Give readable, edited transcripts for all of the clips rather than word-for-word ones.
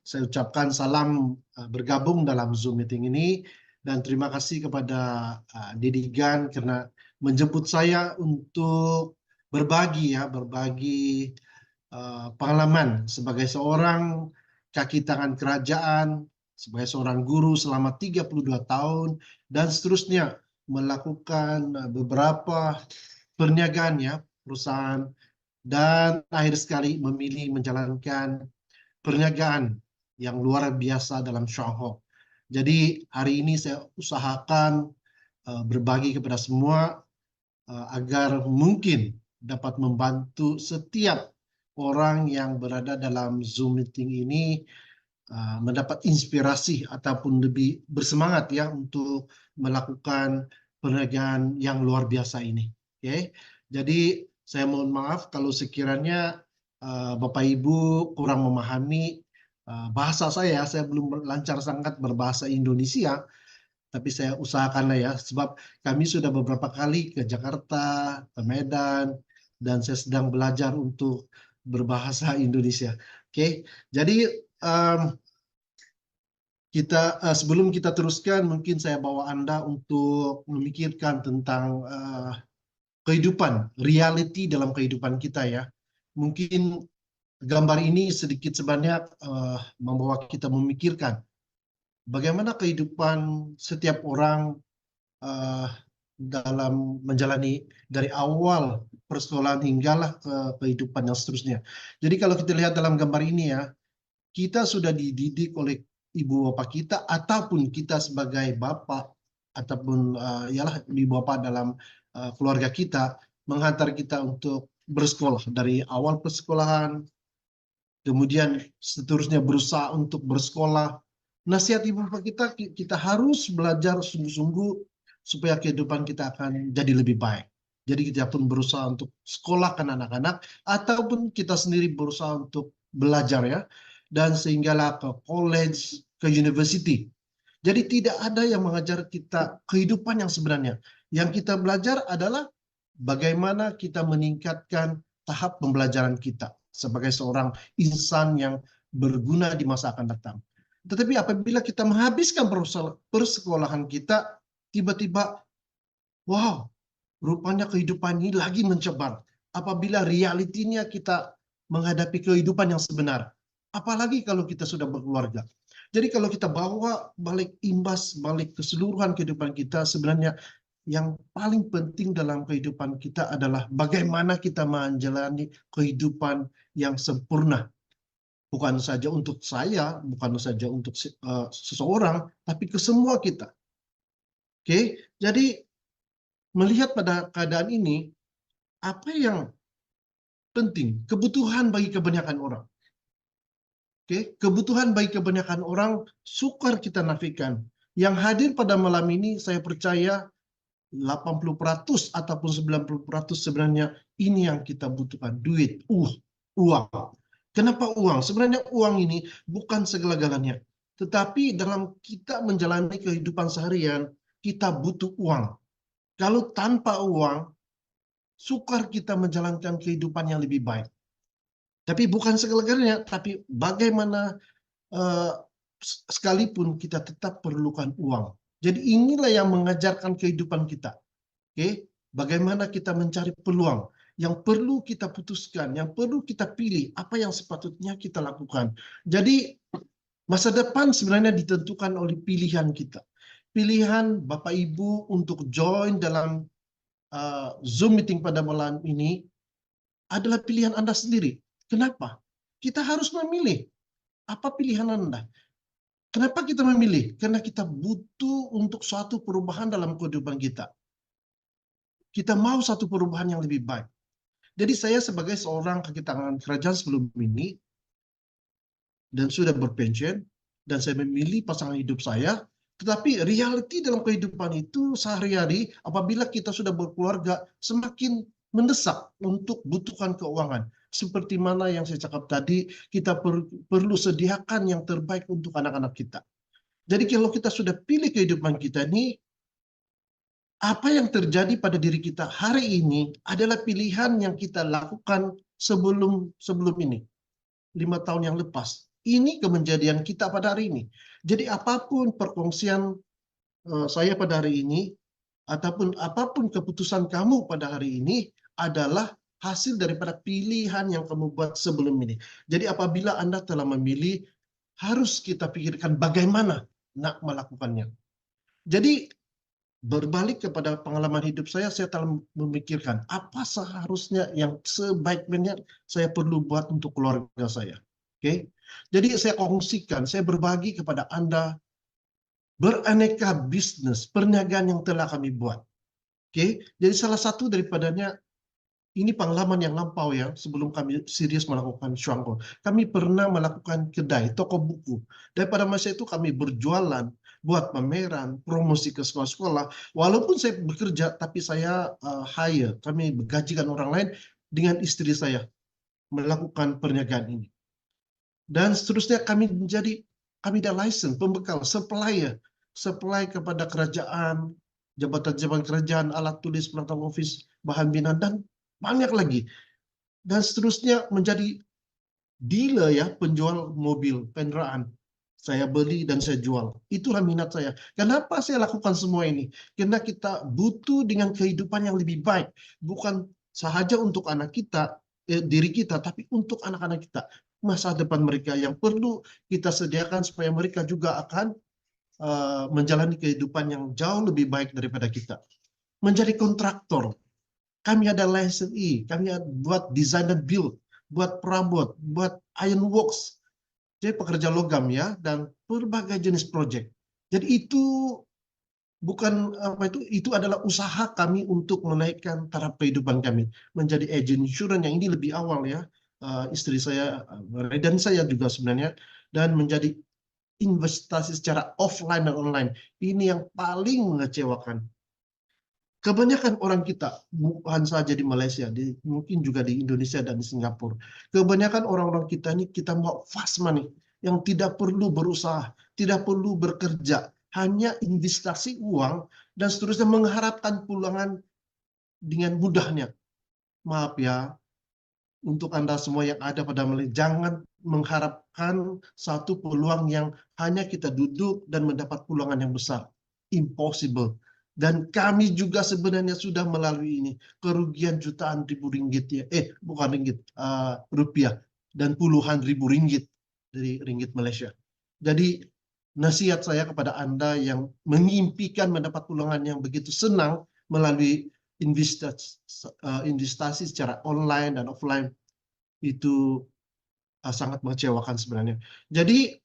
saya ucapkan salam bergabung dalam Zoom meeting ini dan terima kasih kepada Didigan karena menjemput saya untuk berbagi pengalaman sebagai seorang kaki tangan kerajaan, sebagai seorang guru selama 32 tahun dan seterusnya melakukan beberapa perniagaan ya perusahaan dan akhir sekali memilih menjalankan perniagaan yang luar biasa dalam Shanghai. Jadi hari ini saya usahakan berbagi kepada semua agar mungkin dapat membantu setiap orang yang berada dalam Zoom meeting ini mendapat inspirasi ataupun lebih bersemangat ya untuk melakukan perniagaan yang luar biasa ini. Oke, jadi saya mohon maaf kalau sekiranya Bapak Ibu kurang memahami bahasa saya belum lancar sangat berbahasa Indonesia, tapi saya usahakan lah ya, sebab kami sudah beberapa kali ke Jakarta, ke Medan, dan saya sedang belajar untuk berbahasa Indonesia. Oke, jadi sebelum kita teruskan, mungkin saya bawa Anda untuk memikirkan tentang kehidupan, reality dalam kehidupan kita ya. Mungkin gambar ini sedikit sebanyak membawa kita memikirkan bagaimana kehidupan setiap orang dalam menjalani dari awal persekolahan hinggalah ke kehidupan yang seterusnya. Jadi kalau kita lihat dalam gambar ini ya, kita sudah dididik oleh ibu bapak kita ataupun kita sebagai bapak ataupun ialah ibu bapak dalam keluarga kita menghantar kita untuk bersekolah dari awal persekolahan, kemudian seterusnya berusaha untuk bersekolah. Nasihat ibu bapak kita harus belajar sungguh-sungguh supaya kehidupan kita akan jadi lebih baik. Jadi kita pun berusaha untuk sekolahkan anak-anak ataupun kita sendiri berusaha untuk belajar ya. Dan sehinggalah ke college, ke university. Jadi tidak ada yang mengajar kita kehidupan yang sebenarnya. Yang kita belajar adalah bagaimana kita meningkatkan tahap pembelajaran kita sebagai seorang insan yang berguna di masa akan datang. Tetapi apabila kita menghabiskan persekolahan kita, tiba-tiba, wow, rupanya kehidupan ini lagi mencebar. Apabila realitinya kita menghadapi kehidupan yang sebenar. Apalagi kalau kita sudah berkeluarga. Jadi kalau kita bawa balik keseluruhan kehidupan kita, sebenarnya yang paling penting dalam kehidupan kita adalah bagaimana kita menjalani kehidupan yang sempurna. Bukan saja untuk saya, bukan saja untuk seseorang, tapi ke semua kita. Oke, jadi melihat pada keadaan ini, apa yang penting? Kebutuhan bagi kebanyakan orang. Oke, kebutuhan bagi kebanyakan orang sukar kita nafikan. Yang hadir pada malam ini saya percaya 80% ataupun 90% sebenarnya ini yang kita butuhkan, duit, uang. Kenapa uang? Sebenarnya uang ini bukan segala-galanya. Tetapi dalam kita menjalani kehidupan seharian, kita butuh uang. Kalau tanpa uang, sukar kita menjalankan kehidupan yang lebih baik. Tapi bukan segala-galanya, tapi bagaimana sekalipun kita tetap perlukan uang. Jadi inilah yang mengajarkan kehidupan kita. Oke, bagaimana kita mencari peluang yang perlu kita putuskan, yang perlu kita pilih, apa yang sepatutnya kita lakukan. Jadi masa depan sebenarnya ditentukan oleh pilihan kita. Pilihan Bapak Ibu untuk join dalam Zoom meeting pada malam ini adalah pilihan Anda sendiri. Kenapa? Kita harus memilih. Apa pilihan Anda? Kenapa kita memilih? Karena kita butuh untuk suatu perubahan dalam kehidupan kita. Kita mau satu perubahan yang lebih baik. Jadi saya sebagai seorang kaki tangan kerajaan sebelum ini, dan sudah berpensiun, dan saya memilih pasangan hidup saya, tetapi realiti dalam kehidupan itu sehari-hari apabila kita sudah berkeluarga semakin mendesak untuk butuhkan keuangan. Seperti mana yang saya cakap tadi, kita perlu sediakan yang terbaik untuk anak-anak kita. Jadi kalau kita sudah pilih kehidupan kita ini, apa yang terjadi pada diri kita hari ini adalah pilihan yang kita lakukan sebelum ini, 5 tahun yang lepas. Ini kemenjadian kita pada hari ini. Jadi apapun perkongsian saya pada hari ini, ataupun apapun keputusan kamu pada hari ini adalah hasil daripada pilihan yang kamu buat sebelum ini. Jadi apabila Anda telah memilih, harus kita pikirkan bagaimana nak melakukannya. Jadi berbalik kepada pengalaman hidup saya telah memikirkan apa seharusnya yang sebaiknya saya perlu buat untuk keluarga saya. Oke, jadi saya kongsikan, saya berbagi kepada Anda beraneka bisnis perniagaan yang telah kami buat. Oke, jadi salah satu daripadanya ini pengalaman yang lampau ya, sebelum kami serius melakukan Shuangko. Kami pernah melakukan kedai, toko buku. Daripada masa itu kami berjualan, buat pameran, promosi ke sekolah-sekolah. Walaupun saya bekerja, tapi saya hire, kami menggajikan orang lain dengan istri saya melakukan perniagaan ini. Dan seterusnya kami ada license, pembekal, supplier, supply kepada kerajaan, jabatan-jabatan kerajaan, alat tulis, peralatan office, bahan binaan, dan banyak lagi. Dan seterusnya menjadi dealer ya, penjual mobil, kendaraan. Saya beli dan saya jual. Itulah minat saya. Kenapa saya lakukan semua ini? Karena kita butuh dengan kehidupan yang lebih baik. Bukan sahaja untuk anak kita, diri kita, tapi untuk anak-anak kita. Masa depan mereka yang perlu kita sediakan supaya mereka juga akan menjalani kehidupan yang jauh lebih baik daripada kita. Menjadi kontraktor. Kami ada license E, kami buat design dan build, buat perabot, buat ironworks, jadi pekerja logam ya, dan berbagai jenis proyek. Jadi itu bukan itu adalah usaha kami untuk menaikkan taraf kehidupan kami, menjadi agent insurance yang ini lebih awal ya, istri saya dan saya juga sebenarnya, dan menjadi investasi secara offline dan online. Ini yang paling mengecewakan. Kebanyakan orang kita, bukan saja di Malaysia, mungkin juga di Indonesia dan di Singapura. Kebanyakan orang-orang kita ini kita mau fast money, yang tidak perlu berusaha, tidak perlu bekerja, hanya investasi uang dan seterusnya mengharapkan pulangan dengan mudahnya. Maaf ya, untuk Anda semua yang ada pada Malaysia, jangan mengharapkan satu peluang yang hanya kita duduk dan mendapat pulangan yang besar. Impossible. Dan kami juga sebenarnya sudah melalui ini, kerugian jutaan ribu ringgit ya, bukan ringgit, rupiah, dan puluhan ribu ringgit dari ringgit Malaysia. Jadi nasihat saya kepada Anda yang mengimpikan mendapat pulangan yang begitu senang melalui investasi secara online dan offline, itu sangat mengecewakan sebenarnya. Jadi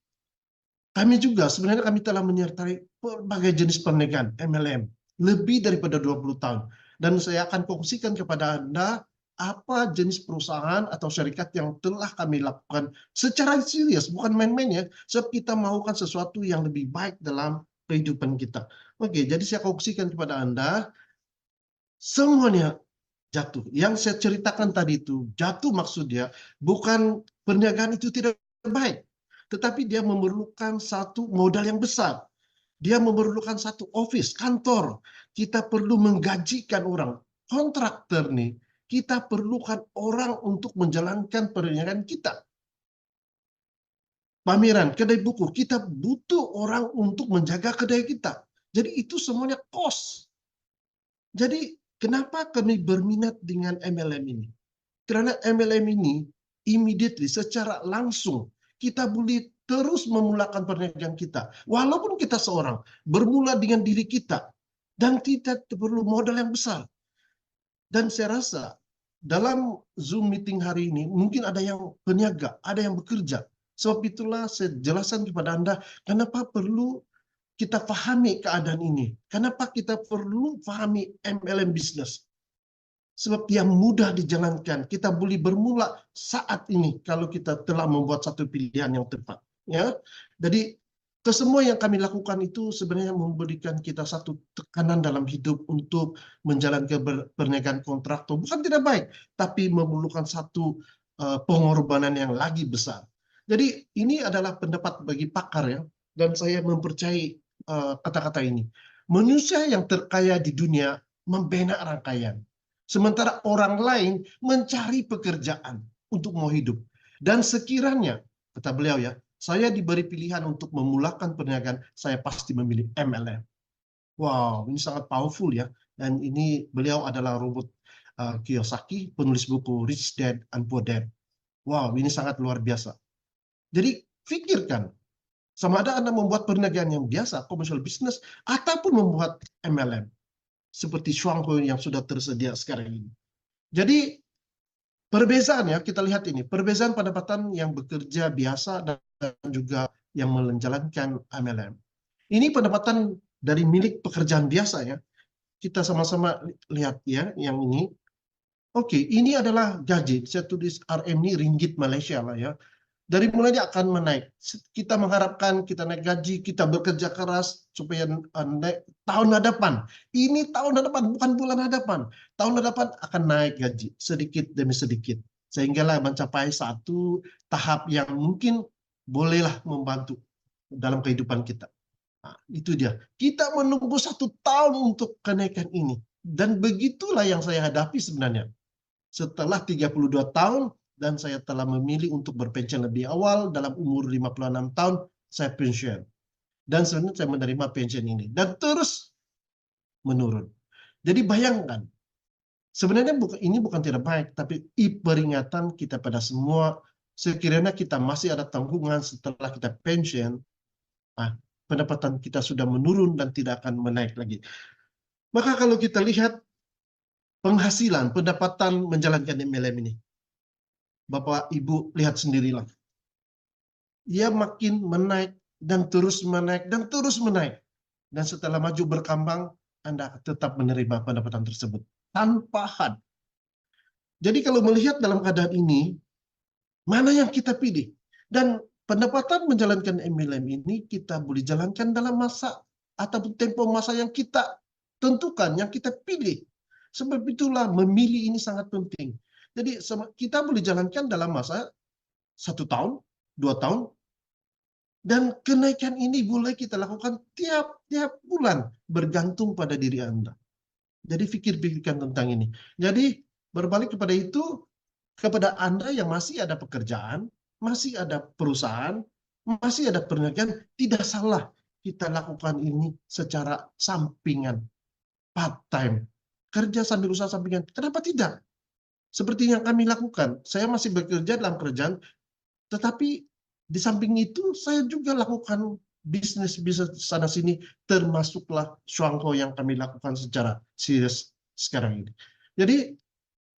kami juga sebenarnya kami telah menyertai berbagai jenis perniagaan MLM lebih daripada 20 tahun. Dan saya akan kongsikan kepada Anda apa jenis perusahaan atau syarikat yang telah kami lakukan secara serius, bukan main-main ya, sebab kita melakukan sesuatu yang lebih baik dalam kehidupan kita. Oke, jadi saya kongsikan kepada Anda, semuanya jatuh. Yang saya ceritakan tadi itu, jatuh maksudnya bukan perniagaan itu tidak baik, tetapi dia memerlukan satu modal yang besar. Dia memerlukan satu office, kantor. Kita perlu menggajikan orang. Kontraktor nih, kita perlukan orang untuk menjalankan perniagaan kita. Pameran, kedai buku, kita butuh orang untuk menjaga kedai kita. Jadi itu semuanya cost. Jadi kenapa kami berminat dengan MLM ini? Karena MLM ini immediately, secara langsung, kita boleh terus memulakan perniagaan kita. Walaupun kita seorang, bermula dengan diri kita. Dan tidak perlu modal yang besar. Dan saya rasa, dalam Zoom meeting hari ini, mungkin ada yang peniaga, ada yang bekerja. Sebab itulah saya jelaskan kepada Anda, kenapa perlu kita pahami keadaan ini. Kenapa kita perlu pahami MLM business. Sebab yang mudah dijalankan, kita boleh bermula saat ini kalau kita telah membuat satu pilihan yang tepat. Ya, jadi kesemua yang kami lakukan itu sebenarnya memberikan kita satu tekanan dalam hidup untuk menjalankan perniagaan kontraktor. Bukan tidak baik, tapi memerlukan satu pengorbanan yang lagi besar. Jadi ini adalah pendapat bagi pakar ya, dan saya mempercayai kata-kata ini. Manusia yang terkaya di dunia membina rangkaian. Sementara orang lain mencari pekerjaan untuk mau hidup. Dan sekiranya, kata beliau ya, saya diberi pilihan untuk memulakan perniagaan, saya pasti memilih MLM. Wow, ini sangat powerful ya. Dan ini beliau adalah Robert Kiyosaki, penulis buku Rich Dad and Poor Dad. Wow, ini sangat luar biasa. Jadi pikirkan, sama ada Anda membuat perniagaan yang biasa, commercial business, ataupun membuat MLM, seperti Shuanghui yang sudah tersedia sekarang ini. Jadi perbezaan ya, kita lihat ini, perbedaan pendapatan yang bekerja biasa dan juga yang menjalankan MLM. Ini pendapatan dari milik pekerjaan biasa ya. Kita sama-sama lihat ya, yang ini. Oke, ini adalah gaji. Saya tulis RM ini ringgit Malaysia lah ya. Dari mulai dia akan menaik. Kita mengharapkan kita naik gaji, kita bekerja keras supaya naik tahun hadapan. Ini tahun hadapan, bukan bulan hadapan. Tahun hadapan akan naik gaji sedikit demi sedikit, sehinggalah mencapai satu tahap yang mungkin bolehlah membantu dalam kehidupan kita. Nah, itu dia. Kita menunggu 1 tahun untuk kenaikan ini. Dan begitulah yang saya hadapi sebenarnya. Setelah 32 tahun, dan saya telah memilih untuk berpensiun lebih awal, dalam umur 56 tahun, saya pensiun. Dan sebenarnya saya menerima pensiun ini. Dan terus menurun. Jadi bayangkan, sebenarnya ini bukan tidak baik, tapi peringatan kita pada semua, sekiranya kita masih ada tanggungan setelah kita pensiun, pendapatan kita sudah menurun dan tidak akan menaik lagi. Maka kalau kita lihat penghasilan, pendapatan menjalankan MLM ini, Bapak Ibu lihat sendirilah. Ia makin menaik dan terus menaik dan terus menaik. Dan setelah maju berkembang, Anda tetap menerima pendapatan tersebut tanpa had. Jadi kalau melihat dalam keadaan ini, mana yang kita pilih? Dan pendapatan menjalankan MLM ini kita boleh jalankan dalam masa ataupun tempo masa yang kita tentukan, yang kita pilih. Sebab itulah memilih ini sangat penting. Jadi kita boleh jalankan dalam masa 1 tahun, 2 tahun, dan kenaikan ini boleh kita lakukan tiap-tiap bulan, bergantung pada diri Anda. Jadi pikirkan tentang ini. Jadi berbalik kepada itu, kepada Anda yang masih ada pekerjaan, masih ada perusahaan, masih ada perniagaan, tidak salah kita lakukan ini secara sampingan, part-time. Kerja sambil usaha sampingan, kenapa tidak? Seperti yang kami lakukan, saya masih bekerja dalam kerjaan, tetapi di samping itu saya juga lakukan bisnis sana sini, termasuklah Shuanghui yang kami lakukan secara serius sekarang ini. Jadi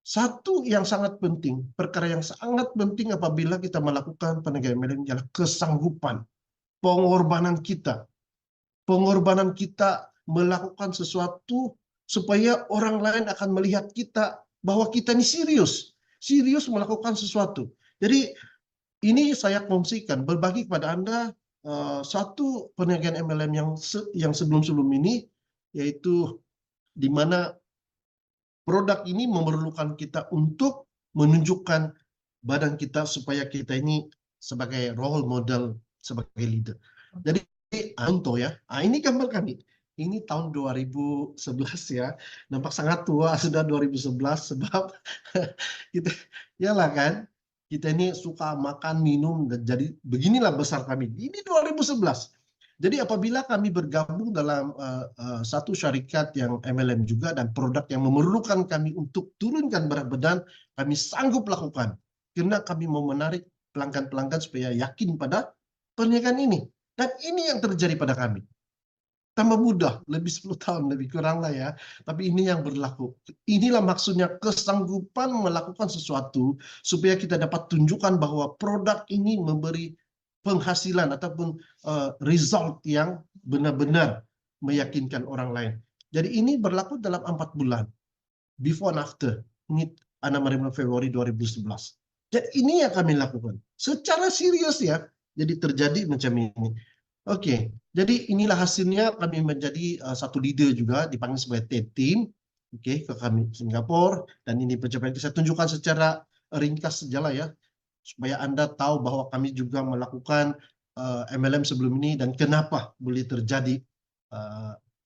satu yang sangat penting, perkara yang sangat penting apabila kita melakukan perniagaan MLM adalah kesanggupan, pengorbanan kita melakukan sesuatu supaya orang lain akan melihat kita bahwa kita ini serius melakukan sesuatu. Jadi ini saya kongsikan, berbagi kepada Anda satu perniagaan MLM yang sebelum-sebelum ini, yaitu di mana produk ini memerlukan kita untuk menunjukkan badan kita supaya kita ini sebagai role model, sebagai leader. Jadi contoh ya, ini gambar kami. Ini tahun 2011 ya, nampak sangat tua sudah 2011 sebab kita, yalah kan, kita ini suka makan minum dan jadi beginilah besar kami. Ini 2011. Jadi apabila kami bergabung dalam satu syarikat yang MLM juga dan produk yang memerlukan kami untuk turunkan berat badan, kami sanggup lakukan. Karena kami mau menarik pelanggan-pelanggan supaya yakin pada perniagaan ini. Dan ini yang terjadi pada kami. Tambah mudah, lebih 10 tahun, lebih kurang lah ya. Tapi ini yang berlaku. Inilah maksudnya kesanggupan melakukan sesuatu supaya kita dapat tunjukkan bahwa produk ini memberi penghasilan ataupun result yang benar-benar meyakinkan orang lain. Jadi ini berlaku dalam 4 bulan. Before and after. Ini 6 Februari 2011. Dan ini yang kami lakukan. Secara serius ya. Jadi terjadi macam ini. Oke, jadi inilah hasilnya. Kami menjadi satu leader juga, dipanggil sebagai team, ke kami Singapura, dan ini pencapaian saya tunjukkan secara ringkas saja lah ya, supaya Anda tahu bahwa kami juga melakukan MLM sebelum ini dan kenapa boleh terjadi,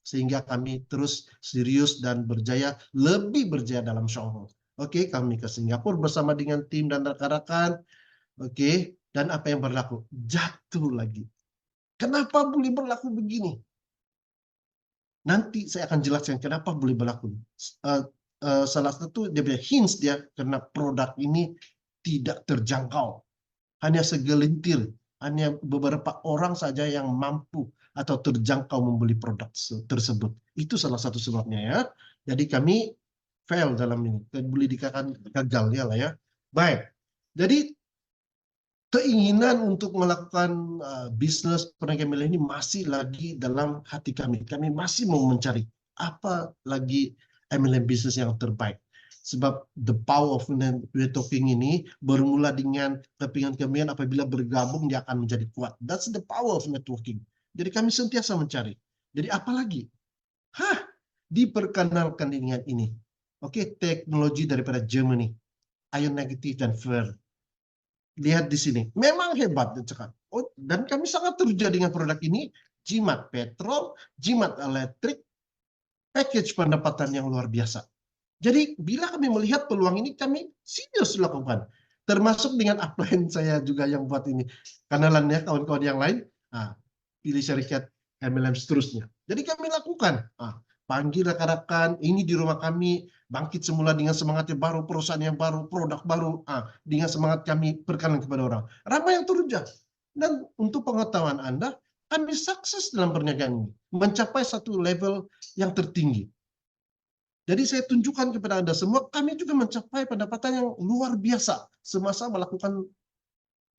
sehingga kami terus serius dan berjaya, lebih berjaya dalam Shuanghui. Oke, kami ke Singapura bersama dengan tim dan rekan-rekan. Oke, Dan apa yang berlaku? Jatuh lagi. Kenapa boleh berlaku begini? Nanti saya akan jelaskan kenapa boleh berlaku. Salah satu dia punya hints dia karena produk ini tidak terjangkau. Hanya segelintir, hanya beberapa orang saja yang mampu atau terjangkau membeli produk tersebut. Itu salah satu sebabnya ya. Jadi kami fail dalam ini. Boleh dikatakan gagal ya lah ya. Baik. Jadi keinginan untuk melakukan bisnis perniagaan milenial ini masih lagi dalam hati kami. Kami masih mau mencari apa lagi MLM bisnis yang terbaik. Sebab the power of we're talking ini bermula dengan kepingan-kepingan apabila bergabung dia akan menjadi kuat. That's the power of networking. Jadi kami sentiasa mencari. Jadi apa lagi? Diperkenalkan dengan ini. Oke, teknologi daripada Germany. Ion negatif dan FAIR. Lihat di sini, memang hebat cakap. Oh, dan kami sangat teruja dengan produk ini, jimat petrol, jimat elektrik, package pendapatan yang luar biasa. Jadi bila kami melihat peluang ini, kami serius lakukan. Termasuk dengan upline saya juga yang buat ini. Kenalannya kawan-kawan yang lain, pilih syarikat MLM seterusnya. Jadi kami lakukan. Panggil rekan-rekan, ini di rumah kami, bangkit semula dengan semangat yang baru, perusahaan yang baru, produk baru, dengan semangat kami perkenalan kepada orang. Ramai yang terujah. Dan untuk pengetahuan Anda, kami sukses dalam perniagaan ini, mencapai satu level yang tertinggi. Jadi saya tunjukkan kepada Anda semua, kami juga mencapai pendapatan yang luar biasa semasa melakukan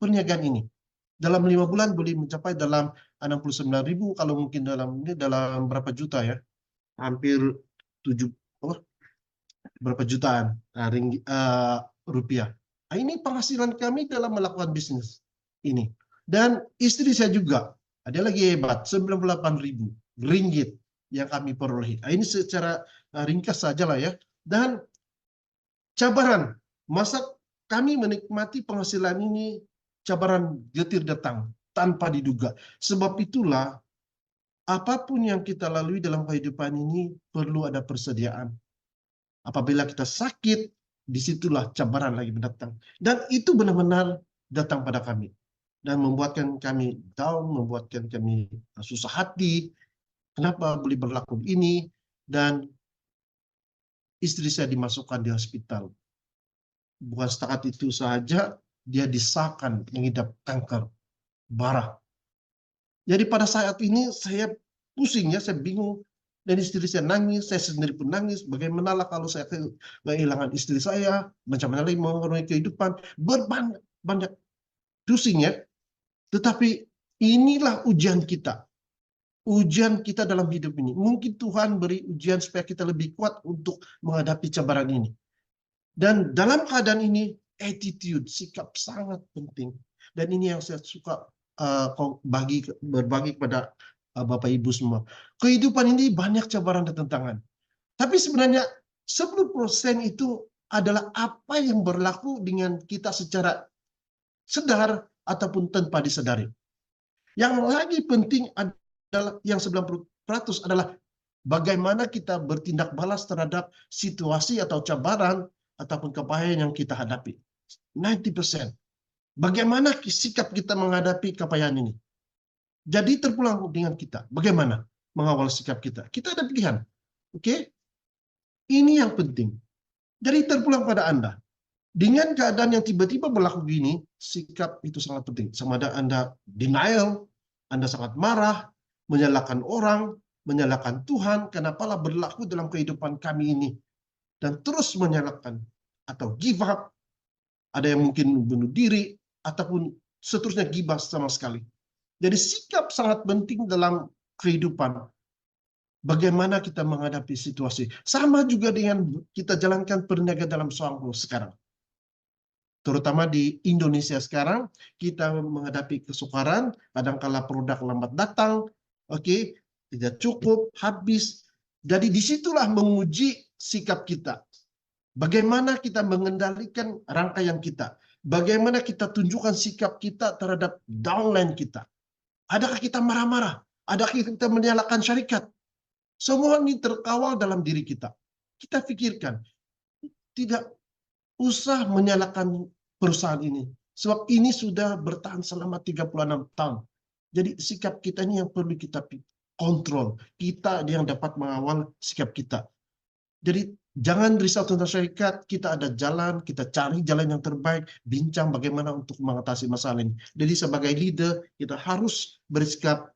perniagaan ini. Dalam 5 bulan boleh mencapai dalam 69.000, kalau mungkin dalam berapa juta ya? Hampir 7 berapa jutaan rupiah. Ini penghasilan kami dalam melakukan bisnis ini. Dan istri saya juga, ada lagi hebat, 98.000 ringgit yang kami peroleh. Ini secara ringkas saja lah ya. Dan cabaran, masa kami menikmati penghasilan ini, cabaran getir datang tanpa diduga. Sebab itulah, apapun yang kita lalui dalam kehidupan ini perlu ada persediaan. Apabila kita sakit, disitulah cabaran lagi mendatang. Dan itu benar-benar datang pada kami. Dan membuatkan kami down, membuatkan kami susah hati. Kenapa boleh berlaku ini? Dan istri saya dimasukkan di hospital. Bukan setakat itu saja, dia disahkan mengidap kanker parah. Jadi pada saat ini saya pusing ya, saya bingung. Dan istri saya nangis, saya sendiri pun nangis. Bagaimanalah kalau saya kehilangan istri saya, macam mana lagi mengarungi kehidupan, banyak pusing ya. Tetapi inilah ujian kita. Ujian kita dalam hidup ini. Mungkin Tuhan beri ujian supaya kita lebih kuat untuk menghadapi cabaran ini. Dan dalam keadaan ini, attitude, sikap sangat penting. Dan ini yang saya suka berbagi kepada Bapak Ibu semua. Kehidupan ini banyak cabaran dan tantangan. Tapi sebenarnya 10% itu adalah apa yang berlaku dengan kita secara sadar ataupun tanpa disadari. Yang lagi penting adalah yang 90% adalah bagaimana kita bertindak balas terhadap situasi atau cabaran ataupun kepahitan yang kita hadapi. 90%. Bagaimana sikap kita menghadapi kepahitan ini? Jadi terpulang dengan kita. Bagaimana mengawal sikap kita? Kita ada pilihan. Oke? Ini yang penting. Jadi terpulang pada Anda. Dengan keadaan yang tiba-tiba berlaku begini, sikap itu sangat penting. Sama ada Anda denial, Anda sangat marah, menyalahkan orang, menyalahkan Tuhan, kenapalah berlaku dalam kehidupan kami ini. Dan terus menyalahkan atau give up. Ada yang mungkin bunuh diri, ataupun seterusnya gibah sama sekali. Jadi sikap sangat penting dalam kehidupan. Bagaimana kita menghadapi situasi. Sama juga dengan kita jalankan perniagaan dalam suangku sekarang. Terutama di Indonesia sekarang, kita menghadapi kesukaran, kadangkala produk lambat datang, tidak cukup, habis. Jadi disitulah menguji sikap kita. Bagaimana kita mengendalikan rangkaian kita. Bagaimana kita tunjukkan sikap kita terhadap downline kita. Adakah kita marah-marah? Adakah kita menyalahkan syarikat? Semua ini terkawal dalam diri kita. Kita pikirkan, tidak usah menyalahkan perusahaan ini. Sebab ini sudah bertahan selama 36 tahun. Jadi sikap kita ini yang perlu kita kontrol. Kita yang dapat mengawal sikap kita. Jadi jangan risau tentang syarikat, kita ada jalan, kita cari jalan yang terbaik, bincang bagaimana untuk mengatasi masalah ini. Jadi sebagai leader, kita harus bersikap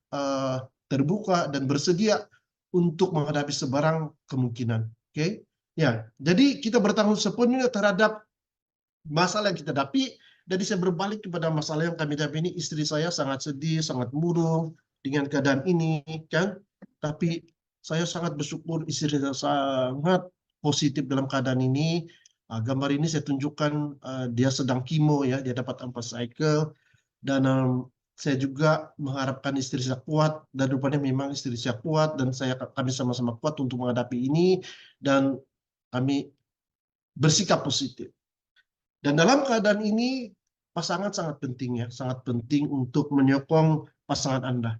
terbuka dan bersedia untuk menghadapi sebarang kemungkinan. Oke? Ya, jadi kita bertanggung sepenuhnya terhadap masalah yang kita hadapi. Jadi saya berbalik kepada masalah yang kami hadapi ini. Istri saya sangat sedih, sangat murung dengan keadaan ini, kan? Tapi saya sangat bersyukur istri saya sangat positif dalam keadaan ini. Gambar ini saya tunjukkan dia sedang kimo ya, dia dapat 4 cycle dan saya juga mengharapkan istri saya kuat dan rupanya memang istri saya kuat dan kami sama-sama kuat untuk menghadapi ini dan kami bersikap positif. Dan dalam keadaan ini pasangan sangat penting ya, sangat penting untuk menyokong pasangan Anda.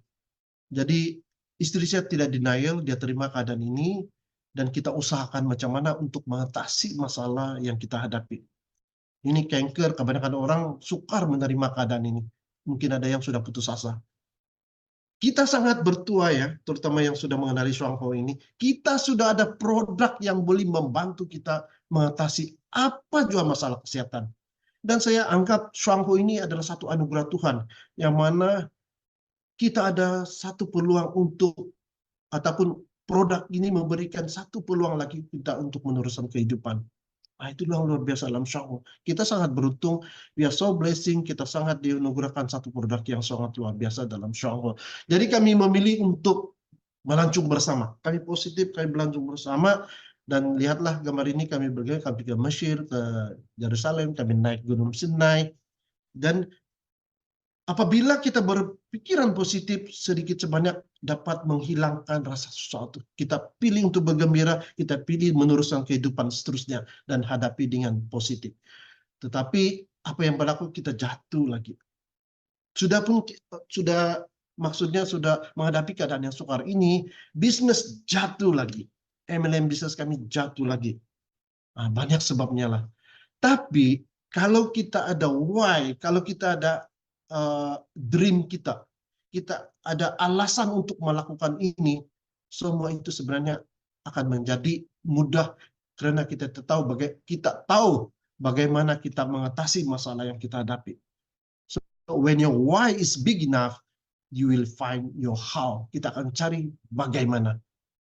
Jadi istri saya tidak denial, dia terima keadaan ini, dan kita usahakan macam mana untuk mengatasi masalah yang kita hadapi. Ini kanker, kebanyakan orang sukar menerima keadaan ini. Mungkin ada yang sudah putus asa. Kita sangat bertua ya, terutama yang sudah mengenali Shuangho ini. Kita sudah ada produk yang boleh membantu kita mengatasi apa juga masalah kesehatan. Dan saya anggap Shuangho ini adalah satu anugerah Tuhan, yang mana kita ada satu peluang untuk, ataupun produk ini memberikan satu peluang lagi kita untuk meneruskan kehidupan. Itu yang luar biasa dalam Shuangho. Kita sangat beruntung, we are so blessing, kita sangat dianugerahkan satu produk yang sangat luar biasa dalam Shuangho. Jadi kami memilih untuk melancung bersama. Kami positif, kami melancung bersama, dan lihatlah gambar ini kami ke Mesir, ke Yerusalem, kami naik Gunung Sinai, dan apabila kita berpikiran positif, sedikit sebanyak dapat menghilangkan rasa sesuatu. Kita pilih untuk bergembira, kita pilih meneruskan kehidupan seterusnya dan hadapi dengan positif. Tetapi apa yang berlaku, kita jatuh lagi. Maksudnya sudah menghadapi keadaan yang sukar ini, bisnis jatuh lagi. MLM bisnis kami jatuh lagi. Banyak sebabnya lah. Tapi kalau kita ada why, kalau kita ada dream kita ada alasan untuk melakukan ini, semua itu sebenarnya akan menjadi mudah karena kita tahu bagaimana kita mengatasi masalah yang kita hadapi. So when your why is big enough, you will find your how. Kita akan cari bagaimana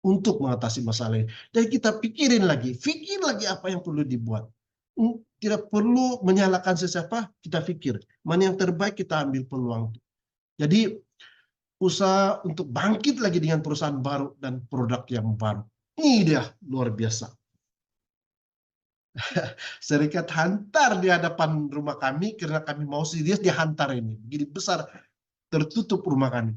untuk mengatasi masalah ini. Dan kita pikir lagi apa yang perlu dibuat. Tidak perlu menyalahkan sesiapa, kita pikir mana yang terbaik, kita ambil peluang. Jadi usaha untuk bangkit lagi dengan perusahaan baru dan produk yang baru. Ini dia luar biasa. Serikat hantar di hadapan rumah kami karena kami mau serius, dihantar ini. Begini besar, tertutup rumah kami.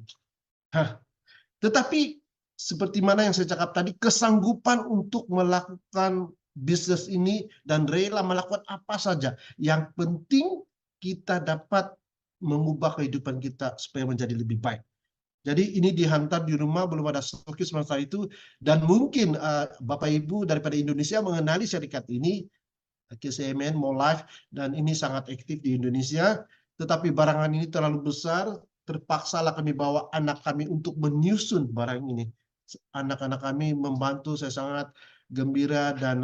Tetapi seperti mana yang saya cakap tadi, kesanggupan untuk melakukan bisnis ini dan rela melakukan apa saja. Yang penting kita dapat mengubah kehidupan kita supaya menjadi lebih baik. Jadi ini dihantar di rumah, belum ada stokis masa itu, dan mungkin Bapak Ibu daripada Indonesia mengenali syarikat ini, KCMN, Molive, dan ini sangat aktif di Indonesia. Tetapi barangan ini terlalu besar, terpaksalah kami bawa anak kami untuk menyusun barang ini. Anak-anak kami membantu, saya sangat gembira dan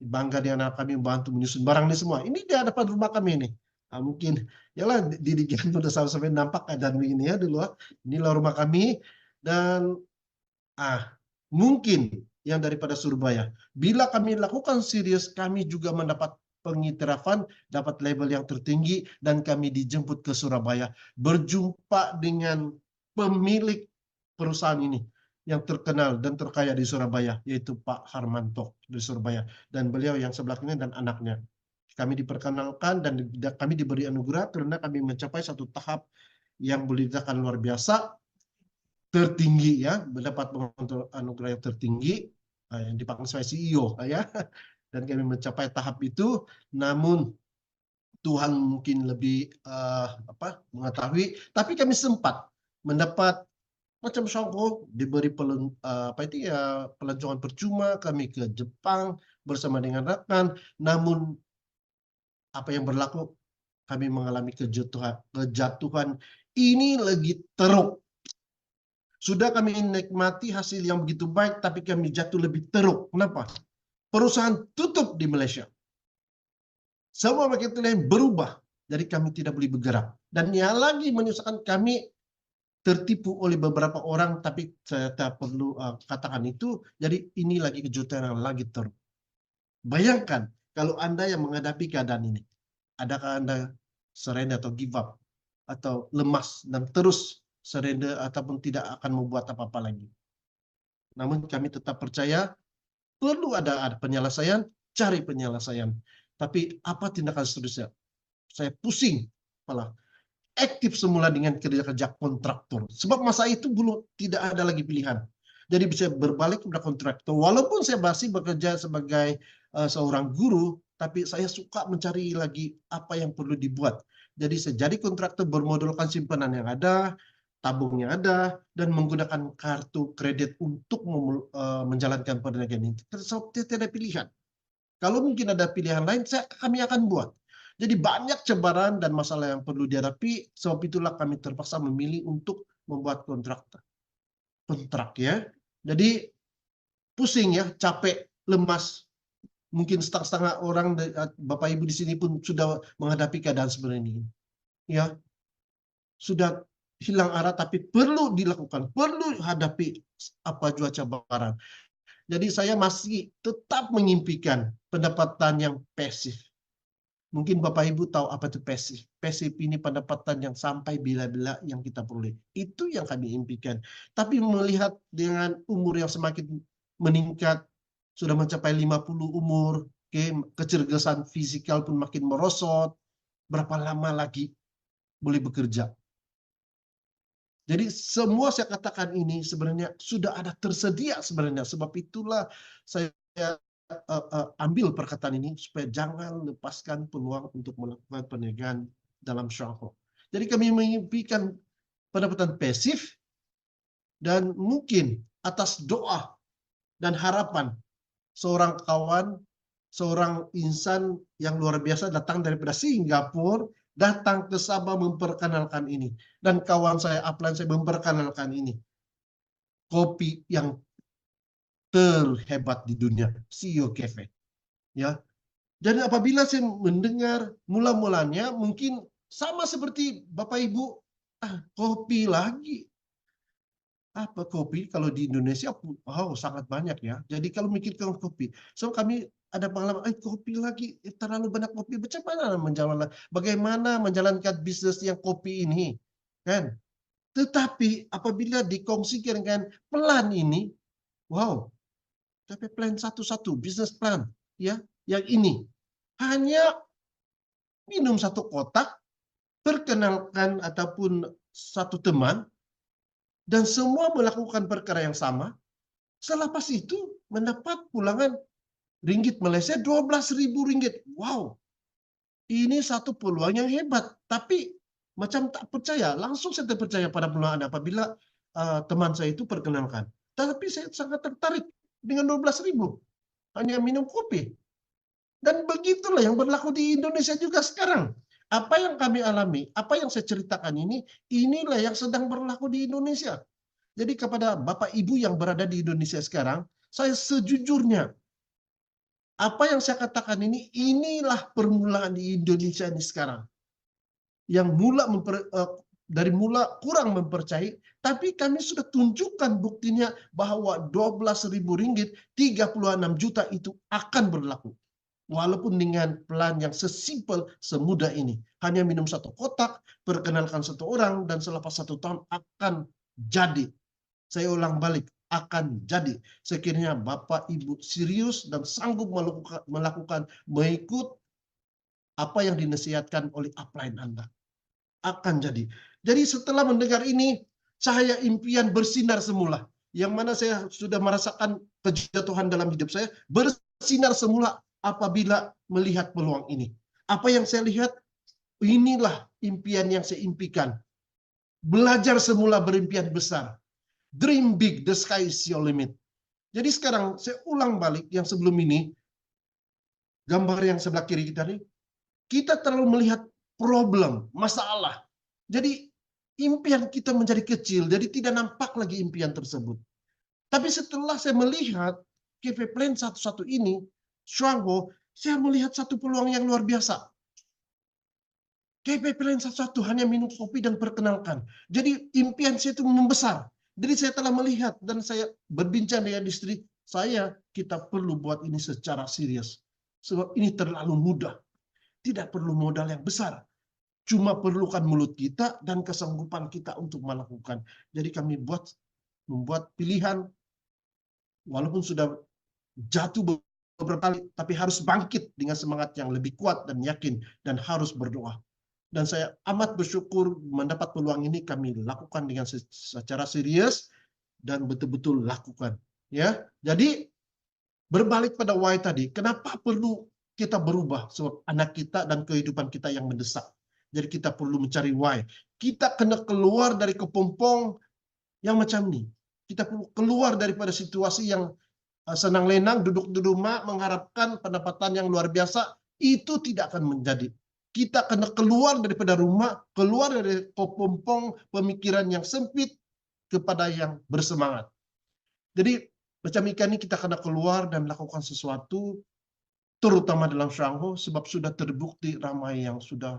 bangga dengan anak kami membantu menyusun barang ini semua. Ini di hadapan rumah kami ini. Mungkin yalah dirigen udah sampai nampak keadaan begini ya dulu. Inilah rumah kami, dan mungkin yang daripada Surabaya. Bila kami lakukan serius, kami juga mendapat pengiktirafan, dapat label yang tertinggi, dan kami dijemput ke Surabaya berjumpa dengan pemilik perusahaan ini yang terkenal dan terkaya di Surabaya, yaitu Pak Harmanto di Surabaya, dan beliau yang sebelah ini dan anaknya. Kami diperkenalkan dan kami diberi anugerah karena kami mencapai satu tahap yang boleh dikatakan luar biasa, tertinggi ya, mendapat anugerah yang tertinggi yang dipanggil sebagai CEO ya, dan kami mencapai tahap itu. Namun Tuhan mungkin lebih mengetahui, tapi kami sempat mendapat macam Shuangho, diberi pelancongan percuma, kami ke Jepang bersama dengan rekan. Namun apa yang berlaku, kami mengalami kejatuhan ini lagi teruk. Sudah kami nikmati hasil yang begitu baik, tapi kami jatuh lebih teruk. Kenapa? Perusahaan tutup di Malaysia. Semua market lain berubah, jadi kami tidak boleh bergerak. Dan yang lagi menyusahkan kami tertipu oleh beberapa orang, tapi saya tak perlu katakan itu. Jadi ini lagi kejutan yang lagi teruk. Bayangkan kalau Anda yang menghadapi keadaan ini, adakah Anda surrender atau give up atau lemas dan terus surrender ataupun tidak akan membuat apa-apa lagi? Namun kami tetap percaya perlu ada penyelesaian, cari penyelesaian. Tapi apa tindakan seterusnya? Saya pusing kepala. Aktif semula dengan kerja-kerja kontraktor. Sebab masa itu belum tidak ada lagi pilihan. Jadi bisa berbalik kepada kontraktor. Walaupun saya masih bekerja sebagai seorang guru, tapi saya suka mencari lagi apa yang perlu dibuat. Jadi saya jadi kontraktor bermodalkan simpanan yang ada, tabungnya ada, dan menggunakan kartu kredit untuk menjalankan perniagaan ini. Tidak ada pilihan. Kalau mungkin ada pilihan lain, kami akan buat. Jadi banyak cobaan dan masalah yang perlu dihadapi, sebab itulah kami terpaksa memilih untuk membuat kontrak ya. Jadi pusing ya, capek, lemas. Mungkin setengah-setengah orang, Bapak Ibu di sini pun sudah menghadapi keadaan seperti ini. Ya, sudah hilang arah, tapi perlu dilakukan, perlu hadapi apa cuaca barat. Jadi saya masih tetap mengimpikan pendapatan yang pasif. Mungkin Bapak Ibu tahu apa itu pasif. Pasif ini pendapatan yang sampai bila-bila yang kita peroleh. Itu yang kami impikan. Tapi melihat dengan umur yang semakin meningkat, sudah mencapai 50 umur, kecerdasan fisikal pun makin merosot, berapa lama lagi boleh bekerja? Jadi semua saya katakan ini sebenarnya sudah ada tersedia sebenarnya. Sebab itulah saya ambil perkataan ini supaya jangan lepaskan peluang untuk melakukan perniagaan dalam syariah. Jadi kami mengimpikan pendapatan pasif dan mungkin atas doa dan harapan seorang kawan, seorang insan yang luar biasa datang daripada Singapura, datang ke Sabah memperkenalkan ini. Dan kawan saya, upline saya memperkenalkan ini. Kopi yang terhebat di dunia, CEO Cafe. Ya. Dan apabila saya mendengar mula-mulanya mungkin sama seperti Bapak Ibu, kopi lagi. Apa kopi kalau di Indonesia sangat banyak ya. Jadi kalau mikirkan kopi, so kami ada pengalaman, kopi lagi terlalu banyak kopi. Bagaimana menjalankan bisnis yang kopi ini, kan? Tetapi apabila dikongsikan dengan plan ini, wow, tapi plan satu-satu, bisnis plan, ya, yang ini hanya minum satu kotak, perkenalkan ataupun satu teman, dan semua melakukan perkara yang sama. Selepas itu mendapat pulangan ringgit Malaysia 12.000 ringgit. Wow, ini satu peluang yang hebat. Tapi macam tak percaya, langsung saya terpercaya pada peluang Anda apabila teman saya itu perkenalkan. Tapi saya sangat tertarik dengan 12.000 hanya minum kopi. Dan begitulah yang berlaku di Indonesia juga sekarang. Apa yang kami alami, apa yang saya ceritakan ini, inilah yang sedang berlaku di Indonesia. Jadi kepada Bapak Ibu yang berada di Indonesia sekarang, saya sejujurnya, apa yang saya katakan ini, inilah permulaan di Indonesia ini sekarang. Yang dari mula kurang mempercayai, tapi kami sudah tunjukkan buktinya bahwa 12.000 ringgit, 36 juta itu akan berlaku. Walaupun dengan plan yang sesimpel, semudah ini. Hanya minum satu kotak, perkenalkan satu orang, dan selepas 1 tahun akan jadi. Saya ulang balik, akan jadi. Sekiranya Bapak Ibu serius dan sanggup mengikut apa yang dinasihatkan oleh upline Anda. Akan jadi. Jadi setelah mendengar ini, cahaya impian bersinar semula. Yang mana saya sudah merasakan kejatuhan dalam hidup saya, bersinar semula apabila melihat peluang ini. Apa yang saya lihat, inilah impian yang saya impikan. Belajar semula berimpian besar. Dream big, the sky is your limit. Jadi sekarang saya ulang balik yang sebelum ini, gambar yang sebelah kiri kita ini, kita terlalu melihat problem, masalah. Jadi impian kita menjadi kecil, jadi tidak nampak lagi impian tersebut. Tapi setelah saya melihat Cafe Plan satu-satu ini, Shuangho, saya melihat satu peluang yang luar biasa. Cafe Plan satu-satu hanya minum kopi dan perkenalkan. Jadi impian saya itu membesar. Jadi saya telah melihat dan saya berbincang dengan istri saya, kita perlu buat ini secara serius. Sebab ini terlalu mudah. Tidak perlu modal yang besar. Cuma perlukan mulut kita dan kesanggupan kita untuk melakukan. Jadi kami membuat pilihan, walaupun sudah jatuh beberapa kali, tapi harus bangkit dengan semangat yang lebih kuat dan yakin, dan harus berdoa. Dan saya amat bersyukur mendapat peluang ini, kami lakukan dengan secara serius dan betul-betul lakukan. Ya, jadi berbalik pada why tadi, kenapa perlu kita berubah? Sebab anak kita dan kehidupan kita yang mendesak. Jadi kita perlu mencari why. Kita kena keluar dari kepompong yang macam ini. Kita perlu keluar daripada situasi yang senang lenang, duduk di rumah, mengharapkan pendapatan yang luar biasa. Itu tidak akan menjadi. Kita kena keluar daripada rumah, keluar dari kepompong pemikiran yang sempit kepada yang bersemangat. Jadi macam ikan ini kita kena keluar dan lakukan sesuatu, terutama dalam Shuangho, sebab sudah terbukti ramai yang sudah